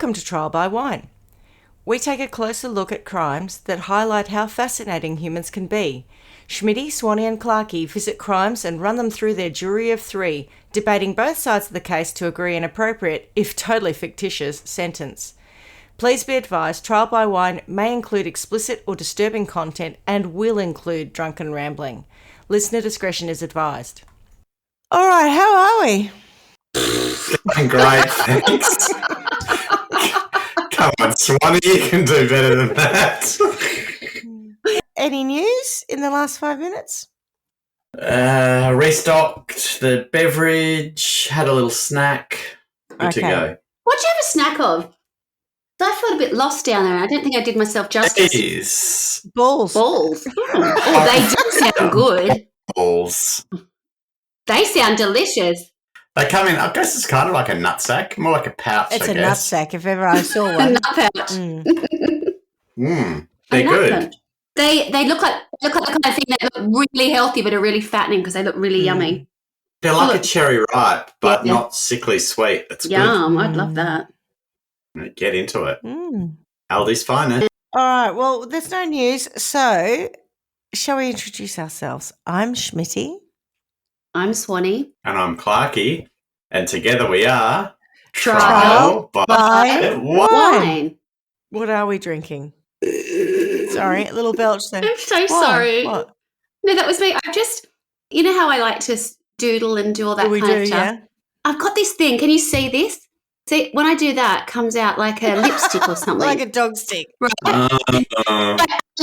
Welcome to Trial by Wine. We take a closer look at crimes that highlight how fascinating humans can be. Schmitty, Swanee and Clarky visit crimes and run them through their jury of three, debating both sides of the case to agree an appropriate, if totally fictitious, sentence. Please be advised, Trial by Wine may include explicit or disturbing content and will include drunken rambling. Listener discretion is advised. All right, how are we? Great, thanks. Come on, Swanee, you can do better than that. Any news in the last 5 minutes? Restocked the beverage, had a little snack. Good to go. What'd you have a snack of? I felt a bit lost down there. I don't think I did myself justice. It is. Balls. Balls. Oh, they do sound good. Balls. They sound delicious. They come in, I guess it's kind of like a nutsack, more like a pouch, It's I a guess. nutsack if ever I saw A one. nut pouch. They're good. Them. They look like the kind of thing that look really healthy but are really fattening because they look really yummy. They're like a cherry ripe, but not sickly sweet. It's Yum, I'd love that. good. Get into it. Aldi's finest. All right, well, there's no news, so shall we introduce ourselves? I'm Schmitty. I'm Swanee. And I'm Clarky. And together we are Trial by Wine. Wine. What are we drinking? Sorry, a little belch there. I'm so sorry. What? No, that was me. I just, you know how I like to doodle and do all that kind of stuff? Yeah. I've got this thing. Can you see this? See, when I do that, it comes out like a lipstick or something. Like a dog stick. Right. I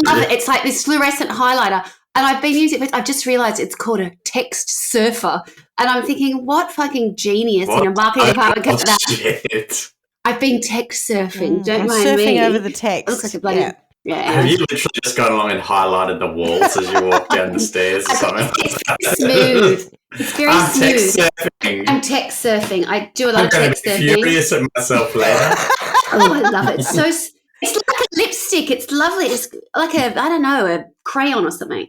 love it. It's like this fluorescent highlighter. And I've been using it, I've just realised it's called a text surfer. And I'm thinking, what fucking genius in a marketing department gets that? Shit. I've been text surfing. Don't I'm mind surfing me. over the text. It looks like a bloody... Yeah. Have you literally just gone along and highlighted the walls as you walk down the stairs or something? It's smooth. It's very smooth. Text surfing. I'm text surfing. I do a lot of text I'm surfing. going to be furious at myself later. Oh, I love it. It's like a lipstick. It's lovely. It's like a crayon or something.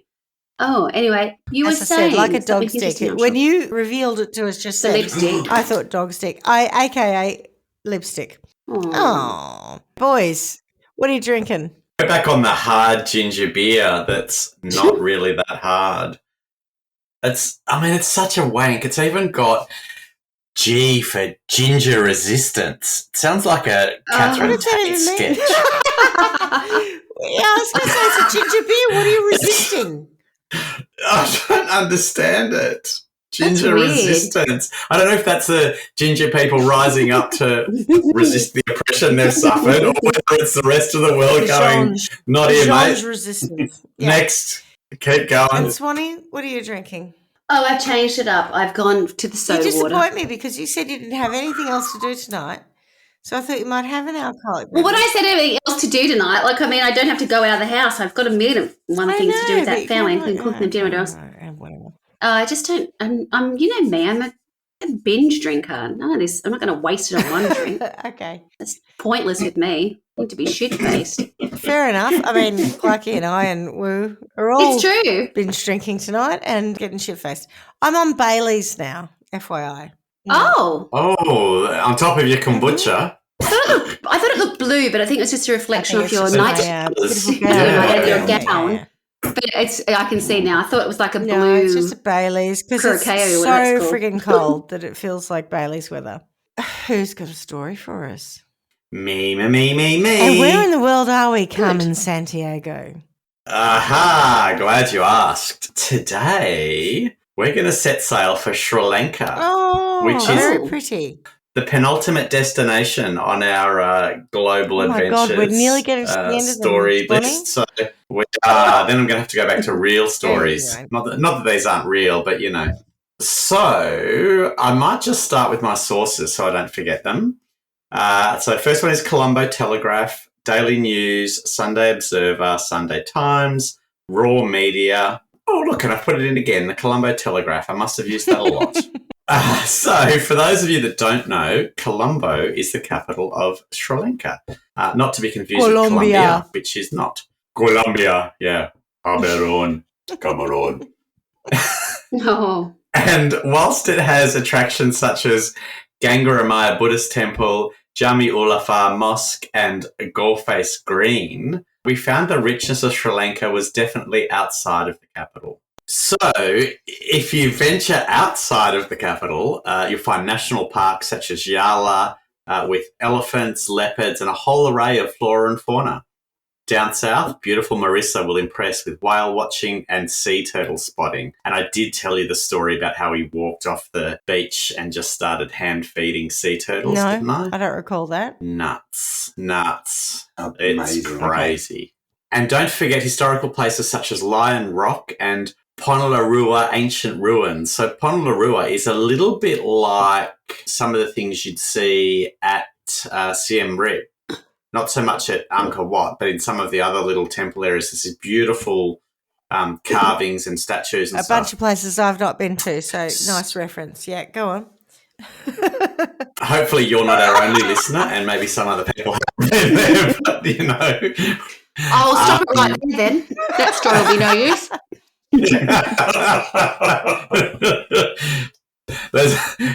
Oh, anyway, you As were I saying said, like a dog stick. When you revealed it to us just the then, lipstick. I thought dog stick. AKA lipstick. Oh, boys, what are you drinking? Go back on the hard ginger beer that's not really that hard. It's such a wank. It's even got G for ginger resistance. It sounds like a Catherine Tate sketch. Yeah, I was going to say it's a ginger beer. What are you resisting? I don't understand it. Ginger resistance. I don't know if that's the ginger people rising up to resist the oppression they've suffered, or whether it's the rest of the world going, not here, mate. Resistance. Yeah. Next. Keep going. And Swanee, what are you drinking? Oh, I've changed it up. I've gone to the soda water. You disappoint me because you said you didn't have anything else to do tonight. So I thought you might have an alcoholic. Well, when I said everything else to do tonight, I don't have to go out of the house. I've got a million one things to do with that family, including cooking them dinner. Whatever. I just don't. I'm you know me. I'm a binge drinker. None of this. I'm not going to waste it on one drink. Okay, that's pointless with me. I need to be shit faced. Fair enough. I mean, Clarky and I and Woo are all it's true. Binge drinking tonight and getting shit faced. I'm on Bailey's now, FYI. Oh, on top of your kombucha. I thought it looked blue, but I think it was just a reflection of your night. Your gown. Yeah. But I can see now. I thought it was like a blue. No, it's just a Bailey's because it's so friggin' cold that it feels like Bailey's weather. Who's got a story for us? Me. And where in the world are we, Carmen Santiago? Aha, glad you asked. Today, we're going to set sail for Sri Lanka. Which is very pretty. The penultimate destination on our global adventures. Oh my God, we're nearly getting to the end of story list. So then I'm going to have to go back to real stories. Not that these aren't real, but you know. So I might just start with my sources so I don't forget them. So first one is Colombo Telegraph, Daily News, Sunday Observer, Sunday Times, Raw Media. Oh, look, and I've put it in again, the Colombo Telegraph. I must have used that a lot. So for those of you that don't know, Colombo is the capital of Sri Lanka. Not to be confused with Colombia, which is not. Colombia, yeah. Cameroon. No. And whilst it has attractions such as Gangaramaya Buddhist Temple, Jami Ulafar Mosque and Goldface Green, we found the richness of Sri Lanka was definitely outside of the capital. So, if you venture outside of the capital, you'll find national parks such as Yala with elephants, leopards, and a whole array of flora and fauna. Down south, beautiful Marissa will impress with whale watching and sea turtle spotting. And I did tell you the story about how he walked off the beach and just started hand feeding sea turtles, didn't I? I don't recall that. Nuts. Oh, It's amazing. crazy. Okay. And don't forget historical places such as Lion Rock and Ponalarua Ancient Ruins. So Ponalarua is a little bit like some of the things you'd see at Siem Reap. Not so much at Angkor Wat, but in some of the other little temple areas, there's these beautiful carvings and statues and stuff. A bunch of places I've not been to, so nice reference. Yeah, go on. Hopefully you're not our only listener, and maybe some other people have been there, but, you know. I'll stop it right there then. That story will be no use.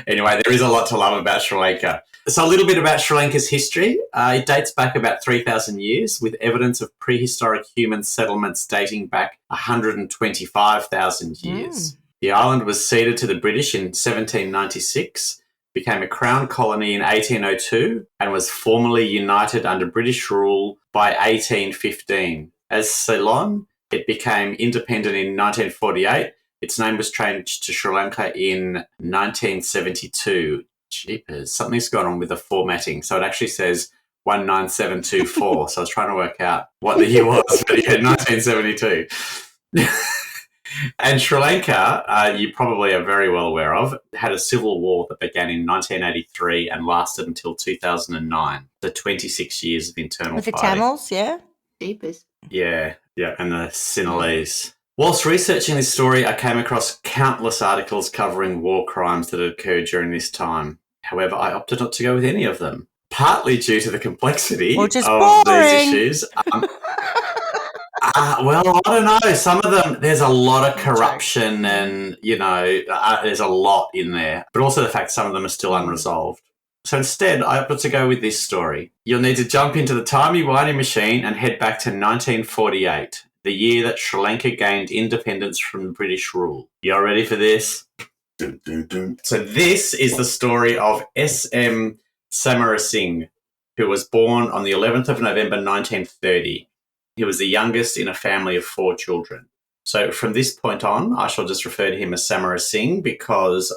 Anyway, there is a lot to love about Sri Lanka. So a little bit about Sri Lanka's history. It dates back about 3,000 years with evidence of prehistoric human settlements dating back 125,000 years. The island was ceded to the British in 1796, became a crown colony in 1802, and was formally united under British rule by 1815. As Ceylon, it became independent in 1948. Its name was changed to Sri Lanka in 1972. Jeepers, something's gone on with the formatting. So it actually says 19724. So I was trying to work out what the year was, but yeah, 1972. And Sri Lanka, you probably are very well aware of, had a civil war that began in 1983 and lasted until 2009. So 26 years of internal With the fighting. Tamils, yeah? Jeepers. Yeah, and the Sinhalese. Whilst researching this story, I came across countless articles covering war crimes that had occurred during this time. However, I opted not to go with any of them, partly due to the complexity of these issues. Well, I don't know. Some of them, there's a lot of corruption and, you know, there's a lot in there. But also the fact some of them are still unresolved. So instead, I opted to go with this story. You'll need to jump into the timey-wimey machine and head back to 1948. The year that Sri Lanka gained independence from British rule. Y'all ready for this? Dun, dun, dun. So this is the story of S.M. Samarasinghe, who was born on the 11th of November 1930. He was the youngest in a family of 4 children. So from this point on, I shall just refer to him as Samarasinghe because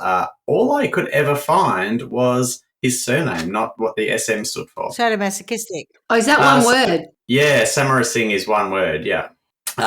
all I could ever find was his surname, not what the SM stood for. Sadomasochistic. Oh, is that one word? Yeah, Samarasinghe is one word, yeah.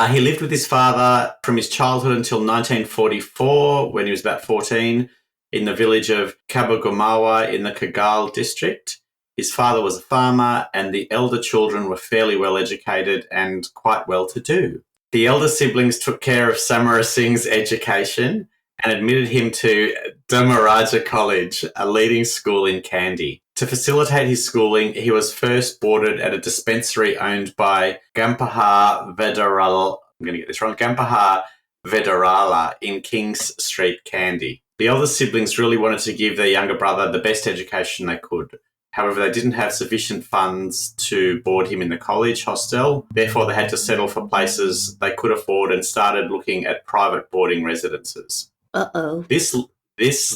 He lived with his father from his childhood until 1944, when he was about 14, in the village of Kabagumawa in the Kagal district. His father was a farmer, and the elder children were fairly well educated and quite well to do. The elder siblings took care of Samarasinghe's education and admitted him to Dhamaraja College, a leading school in Kandy. To facilitate his schooling, he was first boarded at a dispensary owned by Gampaha Vedarala, I'm going to get this wrong, Gampaha Vedarala in Kings Street, Kandy. The elder siblings really wanted to give their younger brother the best education they could. However, they didn't have sufficient funds to board him in the college hostel. Therefore, they had to settle for places they could afford and started looking at private boarding residences. Uh-oh. This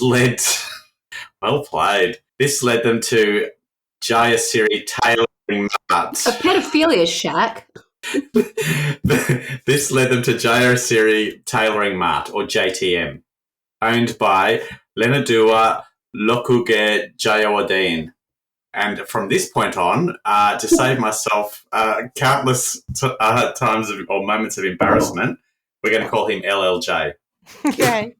led... well played. This led them to Jayasiri Tailoring Mart. A pedophilia shack. This led them to Jayasiri Tailoring Mart, or JTM, owned by Lenadua Lokuge Jayawardene. And from this point on, to save myself countless times or moments of embarrassment, we're going to call him LLJ. Okay.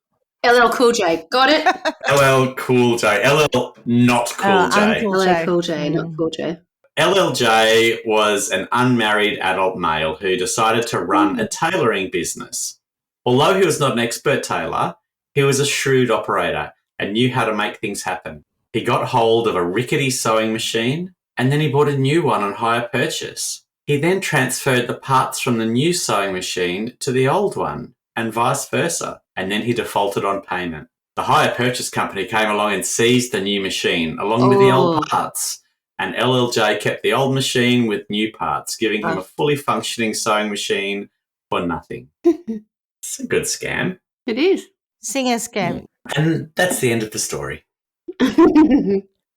LL Cool J. Got it? LL Cool J. LL not Cool J. LL Cool J, not Cool J. LLJ was an unmarried adult male who decided to run a tailoring business. Although he was not an expert tailor, he was a shrewd operator and knew how to make things happen. He got hold of a rickety sewing machine and then he bought a new one on hire purchase. He then transferred the parts from the new sewing machine to the old one and vice versa, and then he defaulted on payment. The hire purchase company came along and seized the new machine along with the old parts, and LLJ kept the old machine with new parts, giving him a fully functioning sewing machine for nothing. It's a good scam. It is. Singer scam. And that's the end of the story.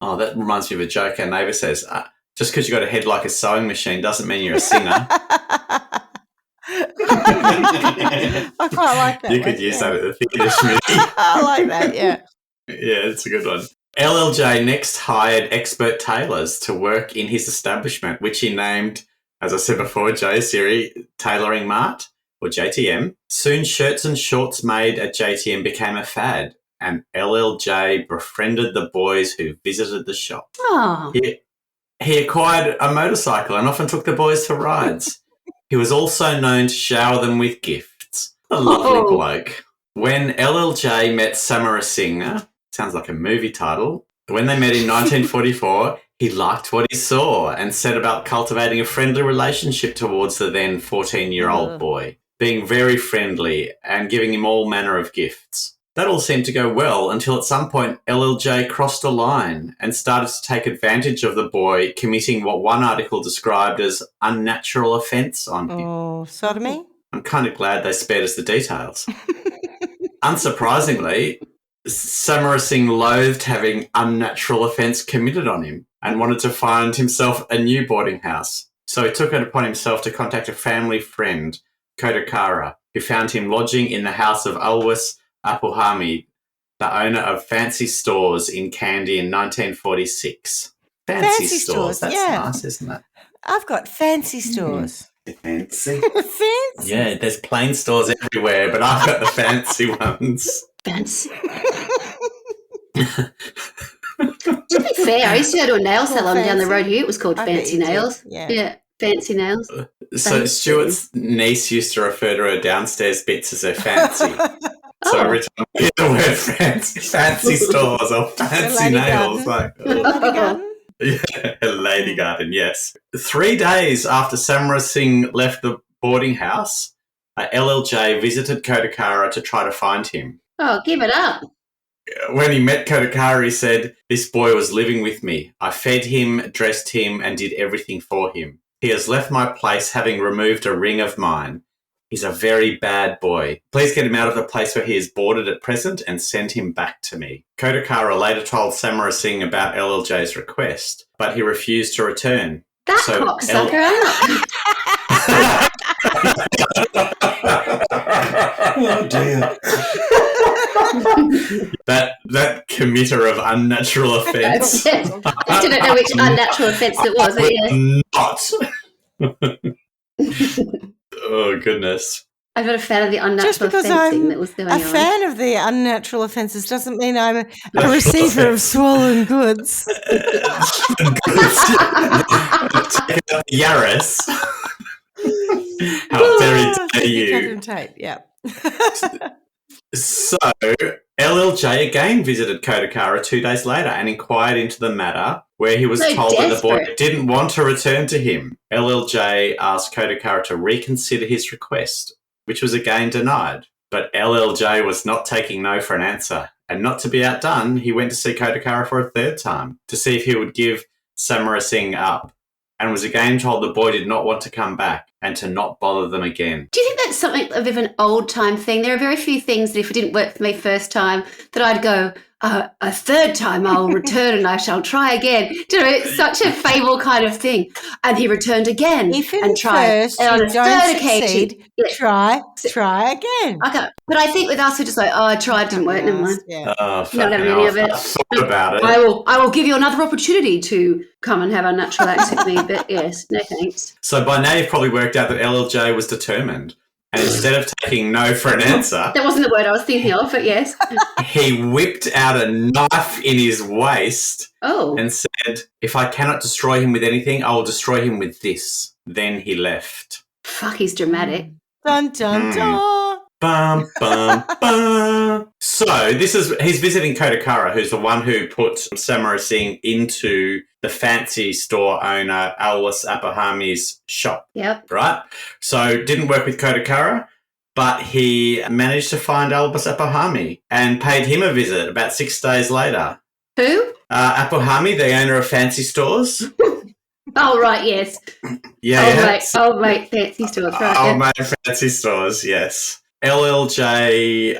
Oh, that reminds me of a joke our neighbour says. Just because you got a head like a sewing machine doesn't mean you're a singer. I quite like that. You could use that at the theatre, Schmitty. I like that, yeah. Yeah, it's a good one. LLJ next hired expert tailors to work in his establishment, which he named, as I said before, J Siri Tailoring Mart, or JTM. Soon shirts and shorts made at JTM became a fad, and LLJ befriended the boys who visited the shop. Oh. He acquired a motorcycle and often took the boys for rides. He was also known to shower them with gifts. A lovely bloke. When LLJ met Samarasinghe, sounds like a movie title, when they met in 1944, he liked what he saw and set about cultivating a friendly relationship towards the then 14-year-old boy, being very friendly and giving him all manner of gifts. That all seemed to go well until at some point LLJ crossed a line and started to take advantage of the boy, committing what one article described as unnatural offence on him. Oh, sodomy? I'm kind of glad they spared us the details. Unsurprisingly, Samarasinghe loathed having unnatural offence committed on him and wanted to find himself a new boarding house. So he took it upon himself to contact a family friend, Kodakara, who found him lodging in the house of Alwis Apuhami, the owner of Fancy Stores in Kandy in 1946. Fancy stores, that's nice, isn't it? I've got fancy stores. Fancy. Fancy? Yeah, there's plain stores everywhere, but I've got the fancy ones. Fancy. To be fair, I used to go to a nail salon down the road here. It was called Fancy Nails. Yeah. Fancy Nails. So Stuart's niece used to refer to her downstairs bits as her fancy. So every time we hear the word fancy stores or fancy nails, like Lady Garden, yes. 3 days after Samarasinghe left the boarding house, LLJ visited Kodakara to try to find him. Oh, give it up. When he met Kodakara, he said, "This boy was living with me. I fed him, dressed him, and did everything for him. He has left my place having removed a ring of mine. He's a very bad boy. Please get him out of the place where he is boarded at present and send him back to me." Kodakara later told Samarasinghe about LLJ's request, but he refused to return. That cocksucker, Oh dear. that committer of unnatural offence. I didn't know which unnatural offence it was. Not. Oh, goodness. I'm not a fan of the unnatural offencing that was going on. A fan of the unnatural offences doesn't mean I'm a receiver of swollen goods. Yaris. How very dare you. Yeah. So, LLJ again visited Kodakara 2 days later and inquired into the matter, where he was told that the boy didn't want to return to him. LLJ asked Kodakara to reconsider his request, which was again denied. But LLJ was not taking no for an answer. And not to be outdone, he went to see Kodakara for a third time to see if he would give Samarasinghe up, and was again told the boy did not want to come back and to not bother them again. Do you think that's something of an old-time thing? There are very few things that if it didn't work for me first time that I'd go, a third time I'll return and I shall try again. Do you know, it's such a fable kind of thing. And he returned again and tried. First and on you a don't third succeed, occasion, try again. Okay. But I think with us, we're just like, I tried, didn't work, never mind. Yeah. Not having any of it. I thought about it. I will give you another opportunity to come and have a natural act with me, but yes, no thanks. So by now you've probably worked out that LLJ was determined. And instead of taking no for an answer... That wasn't the word I was thinking of, but yes. He whipped out a knife in his waist and said, "If I cannot destroy him with anything, I will destroy him with this." Then he left. Fuck, he's dramatic. Dun, dun, dun. Bum, bum, bum. So he's visiting Kodakara, who's the one who put Samarasinghe into the fancy store owner Alwis Apahami's shop. Yep. Right? So didn't work with Kodakara, but he managed to find Alwis Apahami and paid him a visit about 6 days later. Who? Apohami, the owner of fancy stores. Oh, right, yes. Yeah. Old mate fancy stores, right. Old mate fancy stores, yes. LLJ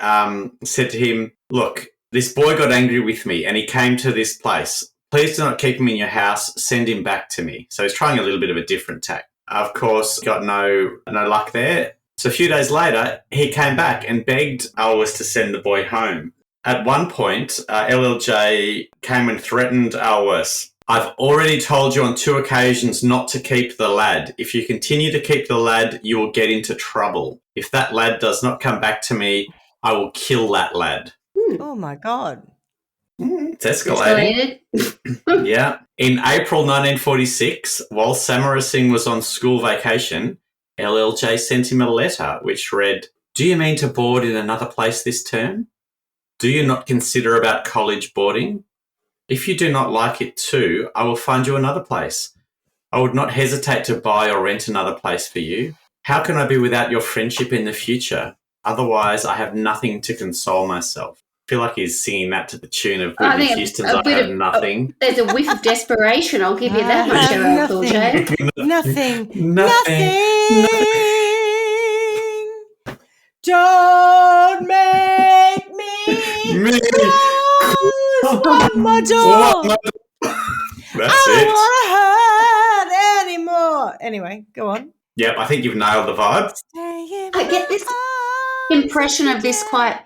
said to him, look, this boy got angry with me and he came to this place. Please do not keep him in your house. Send him back to me. So he's trying a little bit of a different tack. Of course, got no luck there. So a few days later, he came back and begged Alwas to send the boy home. At one point, LLJ came and threatened Alwas. I've already told you on 2 occasions not to keep the lad. If you continue to keep the lad, you will get into trouble. If that lad does not come back to me, I will kill that lad. Oh, my God. It's escalating. Yeah. In April 1946, while Samarasinghe was on school vacation, LLJ sent him a letter which read, do you mean to board in another place this term? Do you not consider about college boarding? If you do not like it too, I will find you another place. I would not hesitate to buy or rent another place for you. How can I be without your friendship in the future? Otherwise, I have nothing to console myself. I feel like he's singing that to the tune of Whitney Houston's I Have Nothing. There's a whiff of desperation, I'll give you that much, LL Cool J. Nothing. Don't make me close my door. That's it. I don't want to hurt anymore. Anyway, go on. Yep, I think you've nailed the vibe. I get this impression of this quite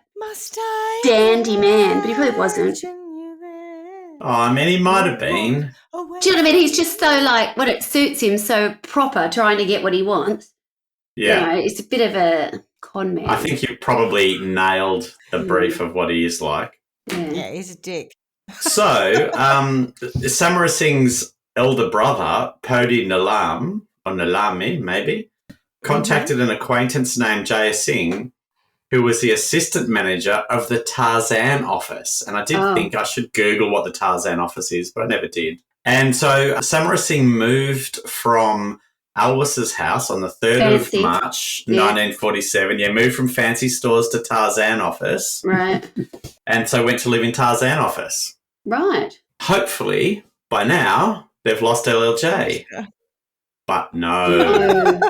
dandy man, but he probably wasn't. Oh, I mean, he might have been. Do you know what I mean? He's just so when it suits him, so proper, trying to get what he wants. Yeah. You know, it's a bit of a con man. I think you probably nailed the brief of what he is like. Yeah, he's a dick. So, Samarasinghe's elder brother, Podi Nalam, or Nalami maybe, contacted an acquaintance named Jaya Singh, who was the assistant manager of the Tarzan office. And I did think I should Google what the Tarzan office is, but I never did. And so Samarasinghe moved from Alwas's house on the 3rd of March, 1947. Yeah, moved from fancy stores to Tarzan office. Right. And so went to live in Tarzan office. Right. Hopefully, by now, they've lost LLJ. But no.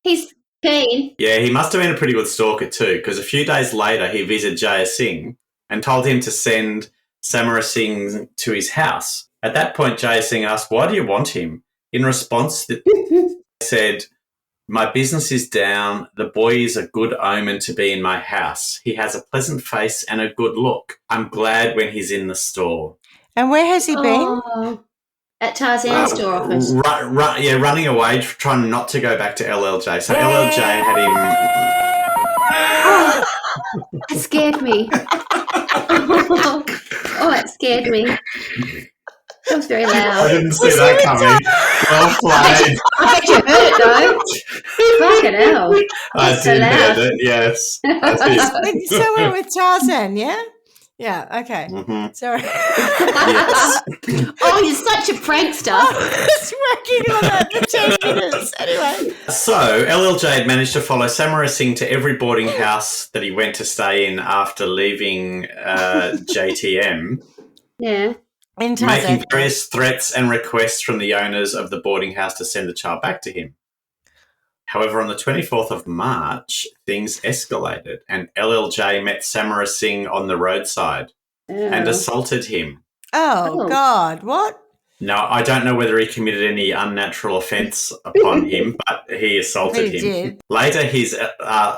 He's keen. Yeah, he must have been a pretty good stalker too, because a few days later he visited Jaya Singh and told him to send Samarasinghe to his house. At that point, Jaya Singh asked, why do you want him? In response, he said, my business is down. The boy is a good omen to be in my house. He has a pleasant face and a good look. I'm glad when he's in the store. And where has he been? At Tarzan's store office. Running away, trying not to go back to LLJ. So LLJ had him... Oh, that scared me. That scared me. That was very loud. I didn't see that coming. Well played. I bet you heard it, though. Fucking hell. I did hear it, yes. So we're with Tarzan, yeah? Yeah, okay. Mm-hmm. Sorry. Yes. Oh, you're such a prankster. I was working on that for 10 minutes. Anyway. So, LLJ had managed to follow Samarasinghe to every boarding house that he went to stay in after leaving JTM. Yeah. Making various threats and requests from the owners of the boarding house to send the child back to him. However, on the 24th of March, things escalated and LLJ met Samarasinghe on the roadside and assaulted him. Oh, God, what? No, I don't know whether he committed any unnatural offence upon him, but he assaulted him. Did. Later, his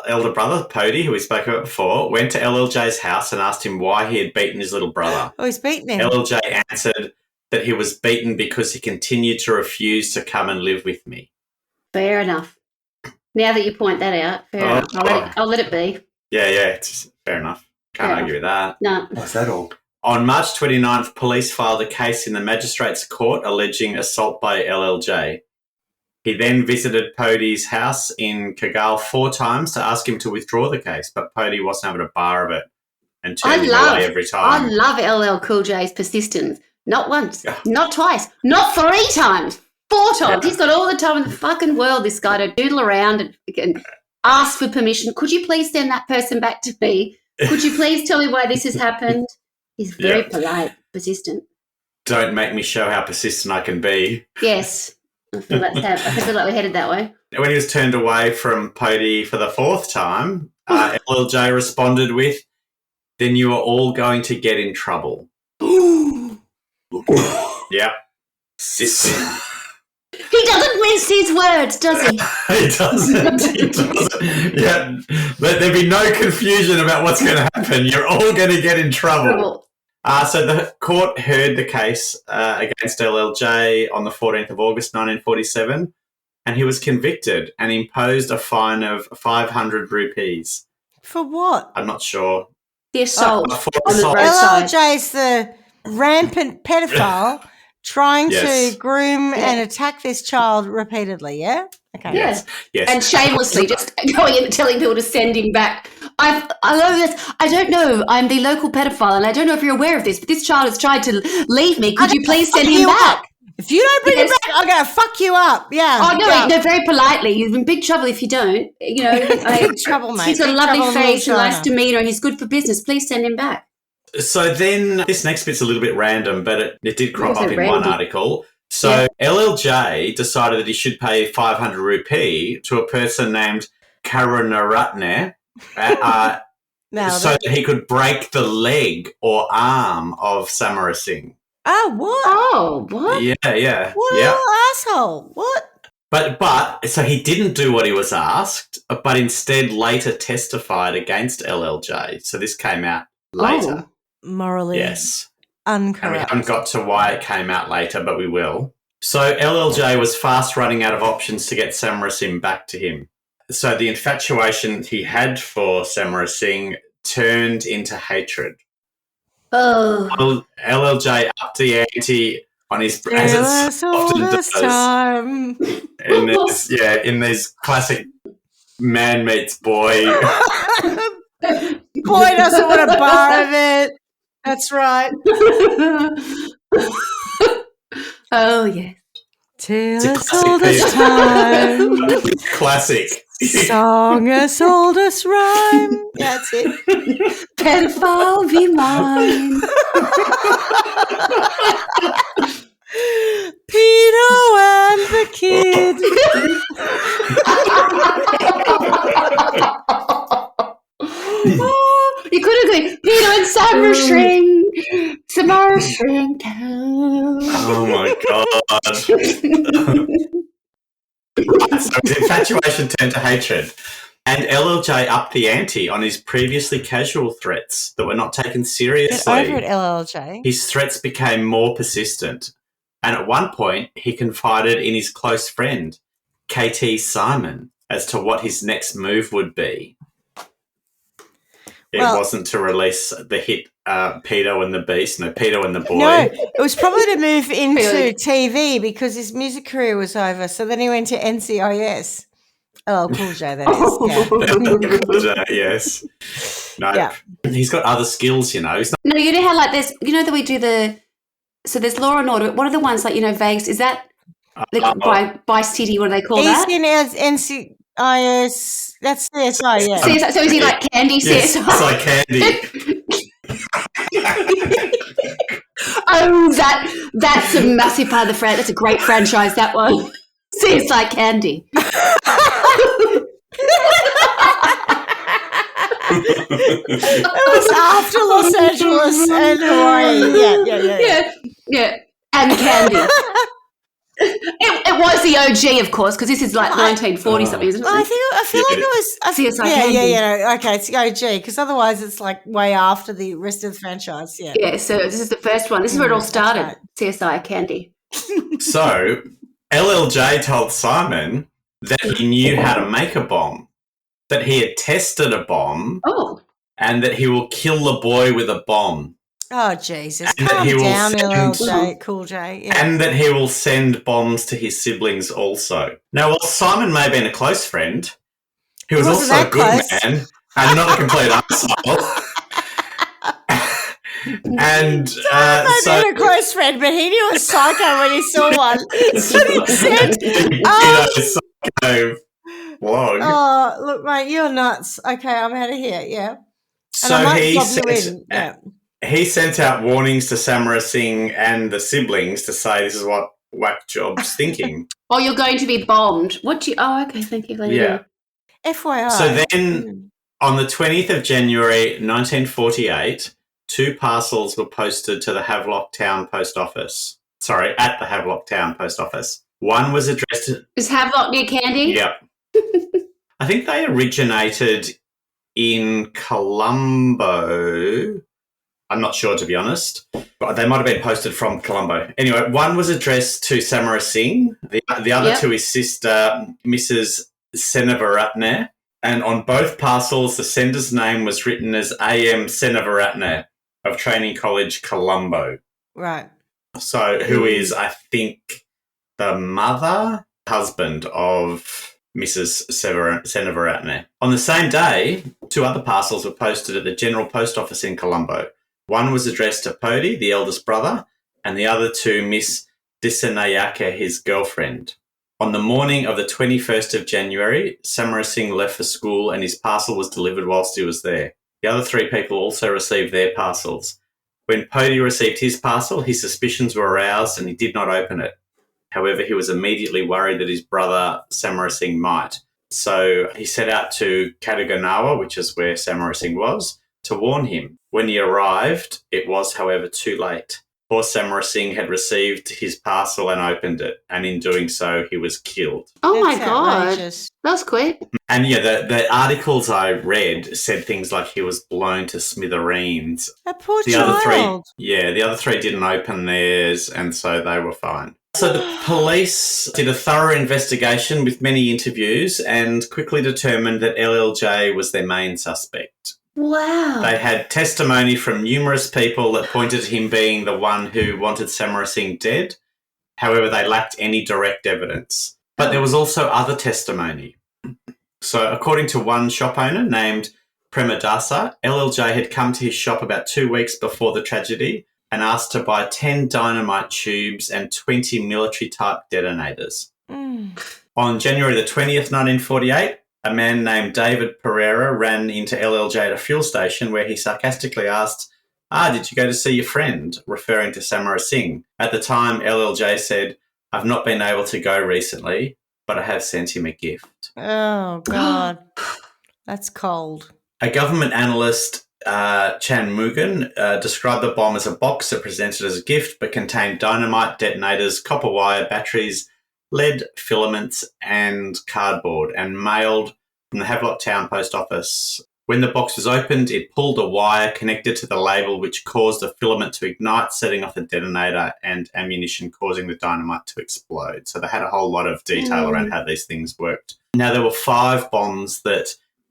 elder brother, Podi, who we spoke about before, went to LLJ's house and asked him why he had beaten his little brother. Oh, he's beaten him. LLJ answered that he was beaten because he continued to refuse to come and live with me. Fair enough. Now that you point that out, fair enough. I'll let it be. Yeah, it's fair enough. Can't argue with that. No. What's that all? On March 29th, police filed a case in the magistrate's court alleging assault by LLJ. He then visited Podi's house in Kigal 4 times to ask him to withdraw the case, but Podi wasn't able to bar of it and turned him away every time. I love LL Cool J's persistence. Not once, not twice, not 3 times, 4 times. Yeah. He's got all the time in the fucking world, this guy, to doodle around and ask for permission. Could you please send that person back to me? Could you please tell me why this has happened? He's very polite, persistent. don't make me show how persistent I can be. Yes. I feel like we're headed that way. When he was turned away from Pody for the fourth time, LLJ responded with, "Then you are all going to get in trouble." Yep. Persistent. He doesn't mince his words, does he? He doesn't. Yeah. Let there be no confusion about what's going to happen. You're all going to get in trouble. So the court heard the case against LLJ on the 14th of August 1947, and he was convicted and imposed a fine of 500 rupees. For what? I'm not sure. The assault For on the assault. roadside. LLJ's the rampant pedophile trying Yes. to groom and attack this child repeatedly, yeah? Okay. Yes. And shamelessly just going in and telling people to send him back. I know this. I don't know. I'm the local pedophile, and I don't know if you're aware of this, but this child has tried to leave me. Could you please send him back? If you don't bring him back, I'm going to fuck you up. Yeah. Oh, no, very politely. You're in big trouble if you don't. You know, Big trouble, mate. He's got a Big lovely trouble in face, a Little nice China. demeanour, and he's good for business. Please send him back. So then this next bit's a little bit random, but it did crop up in one article. So LLJ decided that he should pay 500 rupee to a person named Karunaratne so that he could break the leg or arm of Samarasinghe. Oh, what? Oh, what? Yeah. What a little asshole. What? But so he didn't do what he was asked, but instead later testified against LLJ. So this came out later. Morally Yes. incorrect. And we haven't got to why it came out later, but we will. So LLJ was fast running out of options to get Samarasinghe back to him. So the infatuation he had for Samarasinghe turned into hatred. Oh. LLJ upped the ante on his, as it often does, time. in these classic man meets boy. Boy doesn't want a bar of it. That's right. Oh, yeah. Till a us classic old as piece. time. Classic. Song as old as rhyme. That's it. Pedophile be mine. Peter and the kid. Oh, you could have gone Peter and Samarasinghe. Oh my god. So his infatuation turned to hatred. And LLJ upped the ante on his previously casual threats that were not taken seriously. Get over it, LLJ. His threats became more persistent. And at one point, he confided in his close friend, KT Simon, as to what his next move would be. It wasn't to release the hit Pedo and the Beast, Pedo and the Boy. No, it was probably to move into TV because his music career was over. So then he went to NCIS. Oh, Cool J, that is. Yeah. Yes. No, he's got other skills, you know. He's not- No, you know how like there's, you know that we do so there's Law and Order. What are the ones like, you know, Vegas? Is that by City? What do they call that? He's in NCIS. That's CSI, yeah. CSI, so is he like Kandy Yes, CSI? it's like Kandy. Oh, that's a massive part of the franchise. That's a great franchise, that one. CSI Kandy. It was after Los Angeles and Hawaii. Yeah. And Kandy. It was the OG, of course, because this is like 1940 something, isn't it? I feel like it was CSI Yeah. Kandy. Okay, it's the OG because otherwise it's like way after the rest of the franchise. Yeah. Yeah, so this is the first one. This is where it all started. right. CSI Kandy. So, LLJ told Simon that he knew how to make a bomb, that he had tested a bomb, and that he will kill the boy with a bomb. Oh, Jesus. And Calm that he will down, send- LLJ. Cool J. Yeah. And that he will send bombs to his siblings also. Now, while Simon may have been a close friend, he was wasn't also a that good close. man and not a complete arsehole. And I've been a close friend, but he knew a psycho when he saw one. So he said, psycho blog. oh, look, mate, you're nuts. Okay, I'm out of here, yeah. And So I might he flop you said, in. Yeah. He sent out warnings to Samarasinghe and the siblings to say this is what whack job's thinking. Oh, you're going to be bombed. Okay, thank you. Yeah. FYI. So then on the 20th of January 1948, 2 parcels were posted to the Havelock Town Post Office. Sorry, at the Havelock Town Post Office. One was addressed to... Is Havelock near Kandy? Yep. I think they originated in Colombo. I'm not sure, to be honest. But they might have been posted from Colombo. Anyway, one was addressed to Samarasinghe. The other to his sister, Mrs. Senavaratne. And on both parcels, the sender's name was written as A.M. Senavaratne of Training College, Colombo. Right. So who is, I think, the husband of Mrs. Senavaratne. On the same day, 2 other parcels were posted at the General Post Office in Colombo. One was addressed to Podi, the eldest brother, and the other to Miss Disanayake, his girlfriend. On the morning of the 21st of January, Samarasinghe left for school and his parcel was delivered whilst he was there. The other 3 people also received their parcels. When Podi received his parcel, his suspicions were aroused and he did not open it. However, he was immediately worried that his brother Samarasinghe might. So he set out to Kadaganawa, which is where Samarasinghe was, to warn him. When he arrived, it was, however, too late. Poor Samarasinghe had received his parcel and opened it, and in doing so, he was killed. Oh, That's my God. outrageous. That was quick. And yeah, the articles I read said things like he was blown to smithereens. A poor The child. the other 3 didn't open theirs, and so they were fine. So the police did a thorough investigation with many interviews and quickly determined that LLJ was their main suspect. Wow. They had testimony from numerous people that pointed to him being the one who wanted Samarasinghe dead. However, they lacked any direct evidence. But there was also other testimony. So according to one shop owner named Premadasa, LLJ had come to his shop about 2 weeks before the tragedy and asked to buy 10 dynamite tubes and 20 military-type detonators. On January the 20th, 1948, a man named David Pereira ran into LLJ at a fuel station where he sarcastically asked, did you go to see your friend, referring to Samarasinghe? At the time, LLJ said, I've not been able to go recently, but I have sent him a gift. Oh, God. That's cold. A government analyst, Chan Mugen, described the bomb as a box that presented as a gift but contained dynamite, detonators, copper wire, batteries, lead filaments and cardboard, and mailed from the Havelock Town Post Office. When the box was opened, it pulled a wire connected to the label which caused the filament to ignite, setting off the detonator and ammunition, causing the dynamite to explode. So they had a whole lot of detail around how these things worked. Now, there were 5 bombs that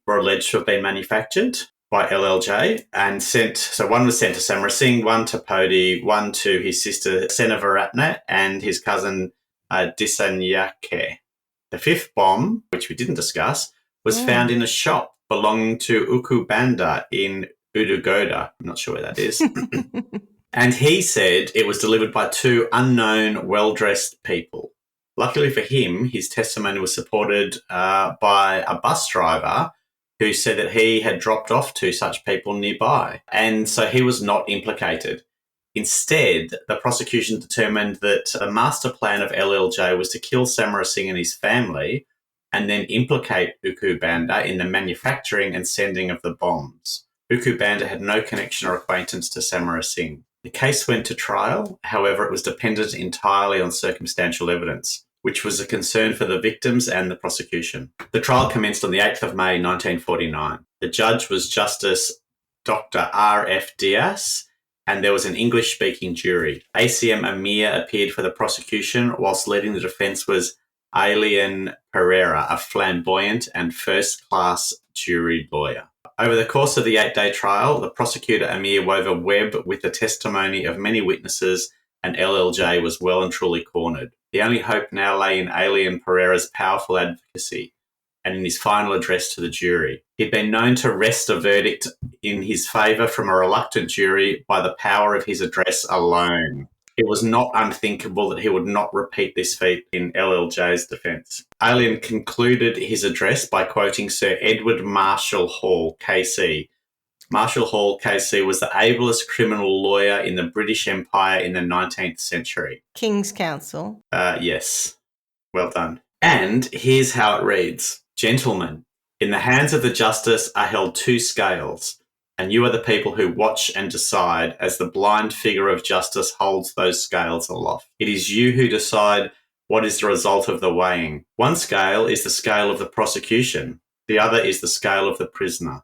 were alleged to have been manufactured by LLJ and sent. So one was sent to Samarasinghe, one to Podi, one to his sister Senavaratne and his cousin Disanyake. The 5th bomb, which we didn't discuss, was found in a shop belonging to Uku Banda in Udugoda. I'm not sure where that is. And he said it was delivered by 2 unknown, well-dressed people. Luckily for him, his testimony was supported by a bus driver who said that he had dropped off 2 such people nearby. And so he was not implicated. Instead, the prosecution determined that the master plan of LLJ was to kill Samarasinghe and his family and then implicate Uku Banda in the manufacturing and sending of the bombs. Uku Banda had no connection or acquaintance to Samarasinghe. The case went to trial. However, it was dependent entirely on circumstantial evidence, which was a concern for the victims and the prosecution. The trial commenced on the 8th of May, 1949. The judge was Justice Dr. R.F. Diaz, and there was an English-speaking jury. ACM Amir appeared for the prosecution, whilst leading the defence was Alien Pereira, a flamboyant and first-class jury lawyer. Over the course of the 8-day trial, the prosecutor Amir wove a web with the testimony of many witnesses, and LLJ was well and truly cornered. The only hope now lay in Alien Pereira's powerful advocacy and in his final address to the jury. He'd been known to wrest a verdict in his favour from a reluctant jury by the power of his address alone. It was not unthinkable that he would not repeat this feat in LLJ's defence. Alien concluded his address by quoting Sir Edward Marshall Hall, KC, Marshall Hall, KC, was the ablest criminal lawyer in the British Empire in the 19th century. King's Counsel. Yes. Well done. And here's how it reads. Gentlemen, in the hands of the justice are held two scales, and you are the people who watch and decide as the blind figure of justice holds those scales aloft. It is you who decide what is the result of the weighing. One scale is the scale of the prosecution. The other is the scale of the prisoner.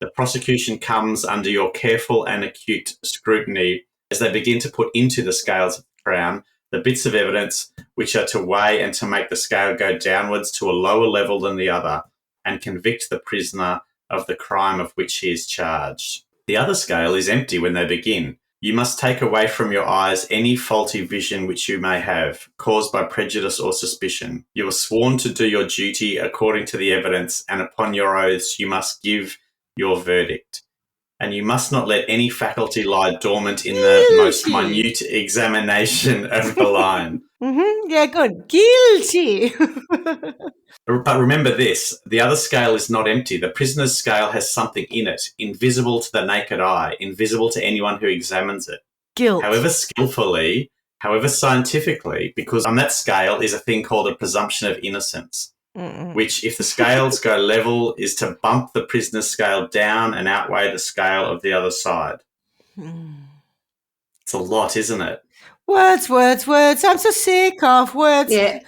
The prosecution comes under your careful and acute scrutiny as they begin to put into the scales of the crown the bits of evidence which are to weigh and to make the scale go downwards to a lower level than the other and convict the prisoner of the crime of which he is charged. The other scale is empty when they begin. You must take away from your eyes any faulty vision which you may have, caused by prejudice or suspicion. You are sworn to do your duty according to the evidence, and upon your oaths you must give your verdict. And you must not let any faculty lie dormant in the most minute examination of the line. Mm-hmm. Yeah, good. Guilty. But remember this, the other scale is not empty. The prisoner's scale has something in it, invisible to the naked eye, invisible to anyone who examines it. Guilt. However skillfully, however scientifically, because on that scale is a thing called a presumption of innocence, which, if the scales go level, is to bump the prisoner's scale down and outweigh the scale of the other side. It's a lot, isn't it? Words, words, words. I'm so sick of words. Yeah.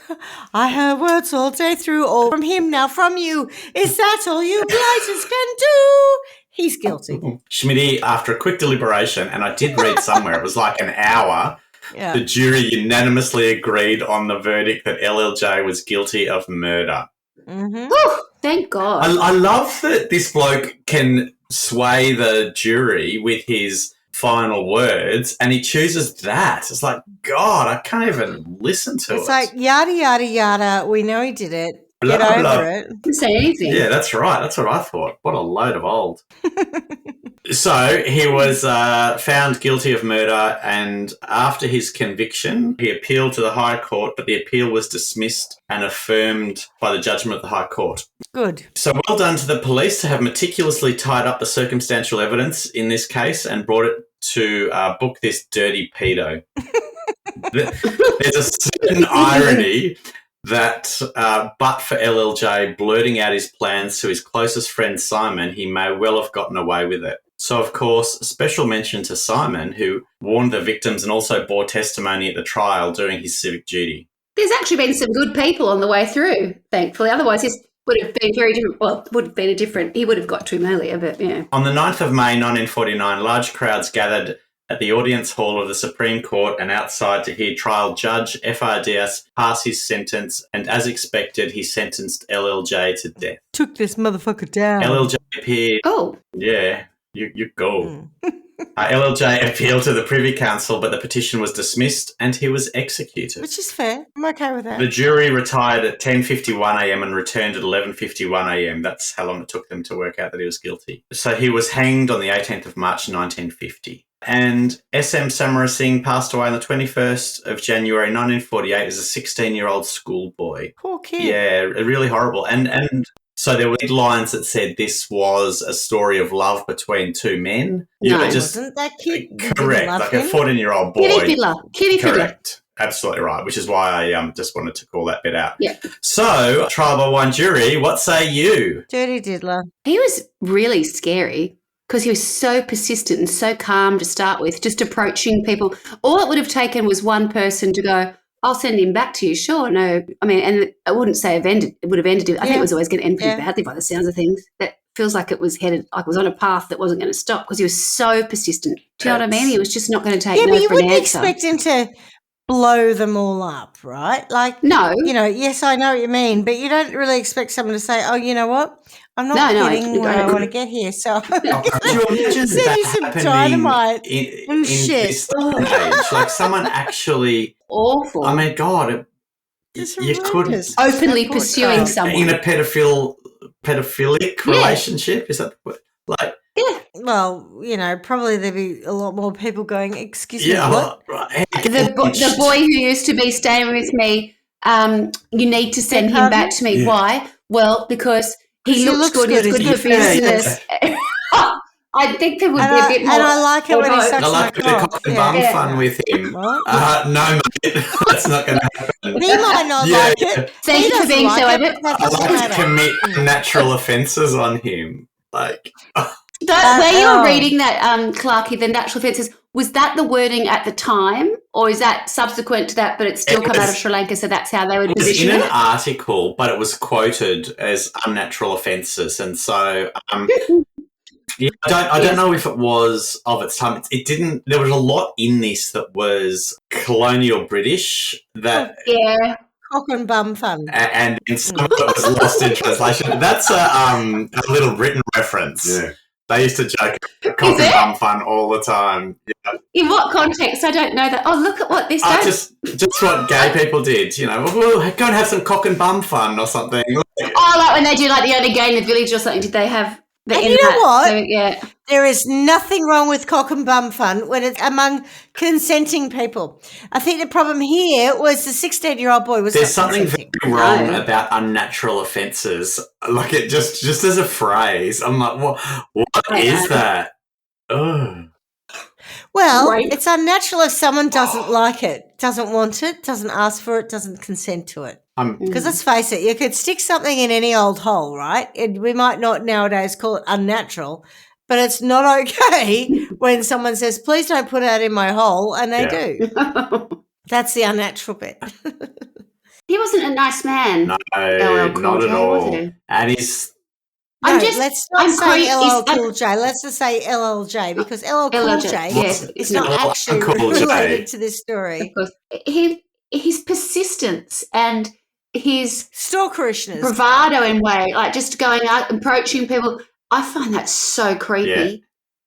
I heard words all day through, all from him, now from you. Is that all you blighters can do? He's guilty. Schmitty, after a quick deliberation, and I did read somewhere, it was like an hour, the jury unanimously agreed on the verdict that LLJ was guilty of murder. Mm-hmm. Whew, thank God. I love that this bloke can sway the jury with his final words, and he chooses that. It's like, God, I can't even listen to it. It's like, yada, yada, yada. We know he did it. Get Blah, over blah. it. Didn't say anything. Yeah, that's right. That's what I thought. What a load of old. So he was found guilty of murder, and after his conviction, he appealed to the High Court, but the appeal was dismissed and affirmed by the judgment of the High Court. Good. So well done to the police to have meticulously tied up the circumstantial evidence in this case and brought it to book this dirty pedo. There's a certain irony that but for LLJ blurting out his plans to his closest friend Simon, he may well have gotten away with it. So, of course, special mention to Simon, who warned the victims and also bore testimony at the trial doing his civic duty. There's actually been some good people on the way through, thankfully. Otherwise, this would have been very different. Well, it would have been he would have got to him earlier, but yeah. On the 9th of May 1949, large crowds gathered at the audience hall of the Supreme Court and outside to hear trial judge F.R. Diaz pass his sentence, and as expected, he sentenced LLJ to death. Took this motherfucker down. LLJ appeared. Oh. Yeah, you go. LLJ appealed to the Privy Council, but the petition was dismissed and he was executed. Which is fair. I'm okay with that. The jury retired at 10:51am and returned at 11:51am. That's how long it took them to work out that he was guilty. So he was hanged on the 18th of March 1950. And S.M. Samarasinghe passed away on the 21st of January 1948 as a 16-year-old schoolboy. Poor kid. Yeah, really horrible. And so there were lines that said this was a story of love between two men. No, wasn't that kid? Correct, like a 14-year-old boy. Kitty fiddler. Kitty fiddler. Correct. Absolutely right, which is why I just wanted to call that bit out. Yeah. So, trial by one jury, what say you? Dirty diddler. He was really scary because he was so persistent and so calm to start with, just approaching people. All it would have taken was one person to go, I'll send him back to you. Sure, no. I mean, and I wouldn't say it would have ended. I think it was always going to end pretty badly by the sounds of things. That feels like it was headed, like it was on a path that wasn't going to stop because he was so persistent. Do you know what I mean? He was just not going to take no for an answer. Yeah, but you wouldn't expect him to blow them all up, right? Like, no. You know, yes, I know what you mean, but you don't really expect someone to say, oh, you know what? I'm not getting where I want to get here, so I'm going to send you some dynamite and shit. This stage, like someone actually... Awful. I mean, God, you could... Openly pursuing someone. In a pedophilic relationship? Is that like... Yeah. Well, you know, probably there'd be a lot more people going, excuse me, what? Right. The boy who used to be staying with me, you need to send him back to me. Yeah. Why? Well, because he looks good. He's good for business. I think there would And be a bit more. And I like it when he sucks I my like a bit of cock. cock and bum Yeah. fun with him. What? No, mate, that's not going to happen. He might not like it. Thank He you for doesn't being like so it, open. but that I doesn't like to matter. commit unnatural offences on him. Like, Where you oh. were reading that, Clarky, the natural offences, was that the wording at the time, or is that subsequent to that, but it's still come out of Sri Lanka, so that's how they would it was position in it? an article, but it was quoted as unnatural offences, and so yeah, I don't know if it was of its time. It didn't. There was a lot in this that was colonial British that Yeah. Cock and bum fun. and some of it was lost in translation. That's a Little Britain reference. Yeah. They used to joke cock and bum fun all the time. Yeah. In what context? I don't know that. Oh, look at what this does. Just what gay people did, you know. We'll go and have some cock and bum fun or something. Oh, like when they do like the only gay in the village or something, did they have the And you know what? So, yeah. There is nothing wrong with cock and bum fun when it's among consenting people. I think the problem here was the 16-year-old boy was There's not something consenting. very wrong about unnatural offences. Like it just as a phrase, I'm like, what is that? Oh. Well, Right. it's unnatural if someone doesn't like it, doesn't want it, doesn't ask for it, doesn't consent to it. Because let's face it, you could stick something in any old hole, right? We might not nowadays call it unnatural, but it's not okay when someone says, please don't put that in my hole, and they do. That's the unnatural bit. He wasn't a nice man. No, LL Cool not J, at all. was he? And he's Let's not say LL Cool J. Let's just say LLJ because LL Cool J is not actually related to this story. Of course. His persistence and his stalkerishness, bravado in way, like just going out, approaching people, I find that so creepy. Yeah.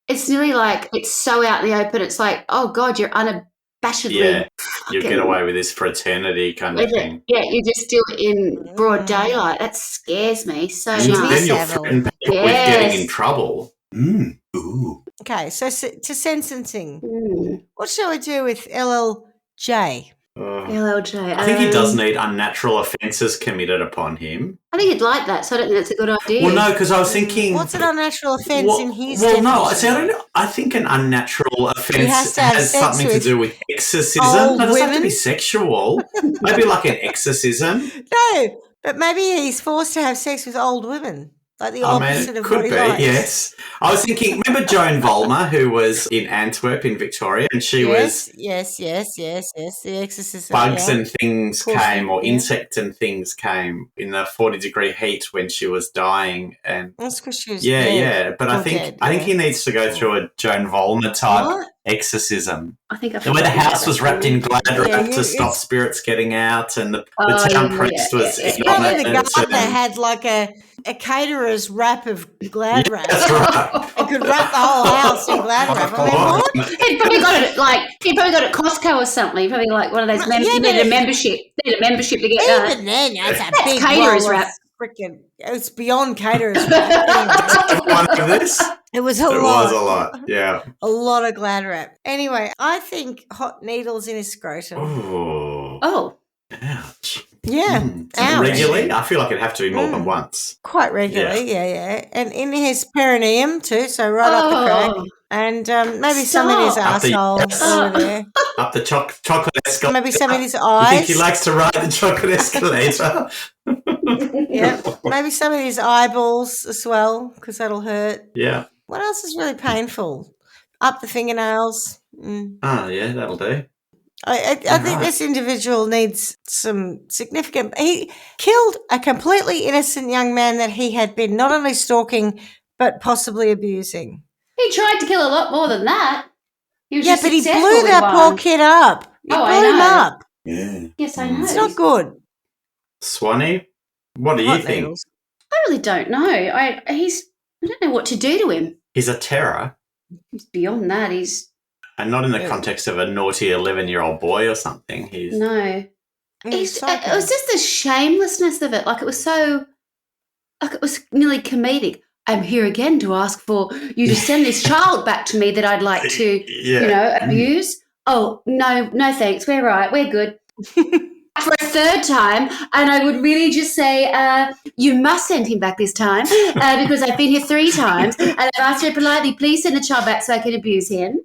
It's nearly like it's so out in the open. It's like, oh God, you're unabashedly. You get away with this fraternity kind of thing. Yeah, you just do it in broad daylight. That scares me so much. Then you'll threaten people with getting in trouble. Ooh. Okay, so to sentencing. What shall we do with LLJ? LLJ. I think he does need unnatural offences committed upon him. I think he'd like that, so I don't think that's a good idea. Well, no, because I was thinking... What's an unnatural offence in his Well, no, definition? I think an unnatural offence to have has sex something to with do with exorcism. old It doesn't have to women? be sexual. Maybe like an exorcism. No, but maybe he's forced to have sex with old women. Like the opposite of what he likes. Yes. I was thinking, remember Joan Vollmer, who was in Antwerp in Victoria, and she was... Yes, the exorcism. Bugs and things came, or yeah. insects and things came in the 40-degree heat when she was dying. And that's because she was dead. But I think he needs to go through a Joan Vollmer type exorcism. I think where the house was wrapped in glad wrap to stop spirits getting out, and the town priest was in on it. The gardener had like a caterer's wrap of glad wrap. That's right. It could wrap the whole house in glad wrap. I mean, what? He probably got it at Costco or something. Probably like one of those. You need a membership. You need a membership to get that. Even then, that's a big caterer's roll of wrap. Freaking, it's beyond caterer's wrap. One of this. It was a lot. It was a lot. Yeah. A lot of glad wrap. Anyway, I think hot needles in his scrotum. Ooh. Oh. Ouch. Yeah. Ouch. Regularly? I feel like it'd have to be more than once. Quite regularly, yeah. And in his perineum too, so right up the crack. And maybe some in his arsehole over there. Up the chocolate escalator. Maybe some in his eyes. You think he likes to ride the chocolate escalator? Yeah. Maybe some in his eyeballs as well, because that'll hurt. Yeah. What else is really painful? Up the fingernails. Oh, yeah, that'll do. I think this individual needs some significant... He killed a completely innocent young man that he had been not only stalking but possibly abusing. He tried to kill a lot more than that. He was but he blew that poor kid up. He blew him up. Yeah. Yes, I know. It's not good. Swanee, what do you think? Needles. I really don't know. I don't know what to do to him. He's a terror. He's beyond that. And not in the context of a naughty 11-year-old boy or something. No. It was just the shamelessness of it. Like it was nearly comedic. I'm here again to ask for you to send this child back to me that I'd like to, abuse. Oh, no, thanks. We're right. We're good. back for a third time, and I would really just say, you must send him back this time because I've been here 3 times, and I've asked her politely, please send the child back so I can abuse him.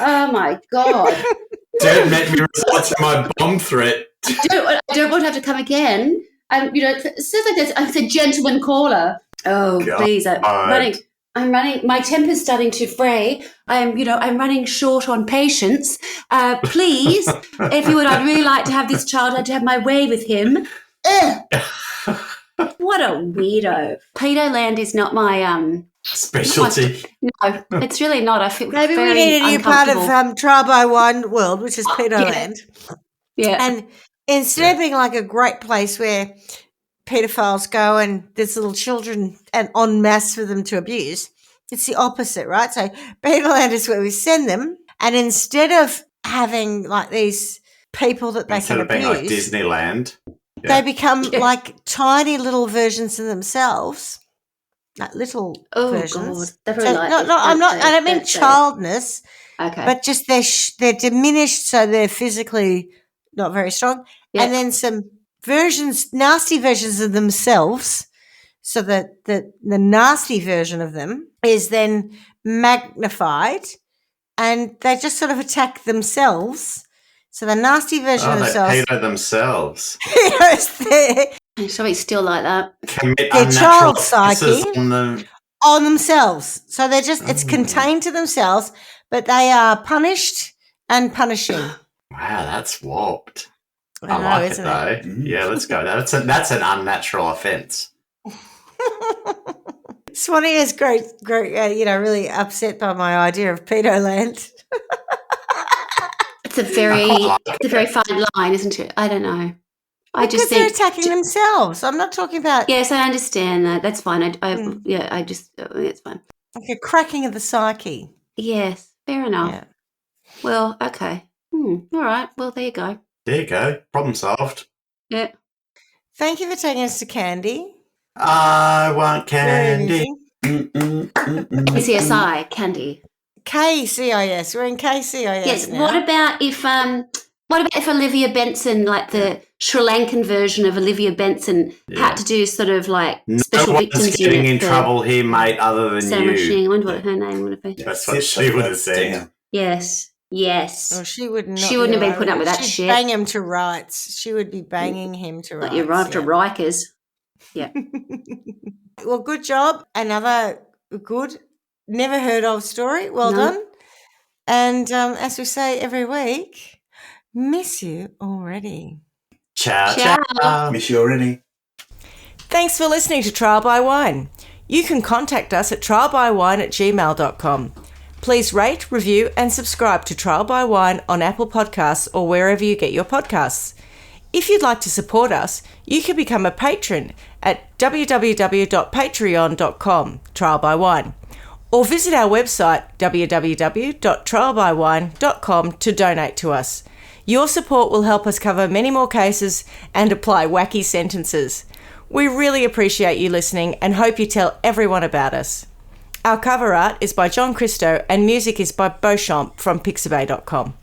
Oh, my God. Don't make me resort to my bomb threat. I don't want to have to come again. It says like this. I'm a gentleman caller. Oh, God. Please. I'm running. My temper's starting to fray. I'm running short on patience. Please, if you would, I'd really like to have this child. I'd have my way with him. What a weirdo. Pedo land is not my specialty. No, it's really not. I feel maybe very we need a new part of Trial by One world, which is Pedo land. Yeah. And instead of being like a great place where pedophiles go and there's little children and en masse for them to abuse, it's the opposite, right? So Pedoland is where we send them, and instead of having like these people that they can abuse, being like Disneyland, they become like tiny little versions of themselves, like little versions. God. So, I don't mean childness, but just they're diminished, so they're physically not very strong, and then some nasty versions of themselves, so that the nasty version of them is then magnified, and they just sort of attack themselves. So the nasty version of themselves. They pedo themselves. Something still like that. Commit their child psyche on themselves. So they're just, it's contained to themselves, but they are punished and punishing. Wow, that's warped. I like it though. Yeah, let's go. That's an unnatural offence. Swanee is great, really upset by my idea of pedo land. It's a very fine line, isn't it? I don't know. I just think they're attacking themselves. I'm not talking about. Yes, I understand that. That's fine. It's fine. Like a cracking of the psyche. Yes, fair enough. Yeah. Well, okay. All right. Well, there you go. There you go. Problem solved. Yeah. Thank you for taking us to Kandy. I want candy. KCSI, Kandy. KCIS. We're in KCIS. Yes. Now. What about if Olivia Benson, like the Sri Lankan version of Olivia Benson, had to do sort of like special victims unit? No one's getting in trouble here, mate, other than Samarasinghe. you. I wonder what her name would have been. That's what she would have said. Yes. Well, she wouldn't have been putting up with that She'd shit. Bang him to rights. She would be banging him to rights. Like you're after Rikers. Yeah. Well, good job. Another good, never heard of story. Well done. And as we say every week, miss you already. Ciao. Miss you already. Thanks for listening to Trial by Wine. You can contact us at trialbywine@gmail.com. Please rate, review and subscribe to Trial by Wine on Apple Podcasts or wherever you get your podcasts. If you'd like to support us, you can become a patron at www.patreon.com, Trial by Wine, or visit our website www.trialbywine.com to donate to us. Your support will help us cover many more cases and apply wacky sentences. We really appreciate you listening and hope you tell everyone about us. Our cover art is by John Christo and music is by Beauchamp from pixabay.com.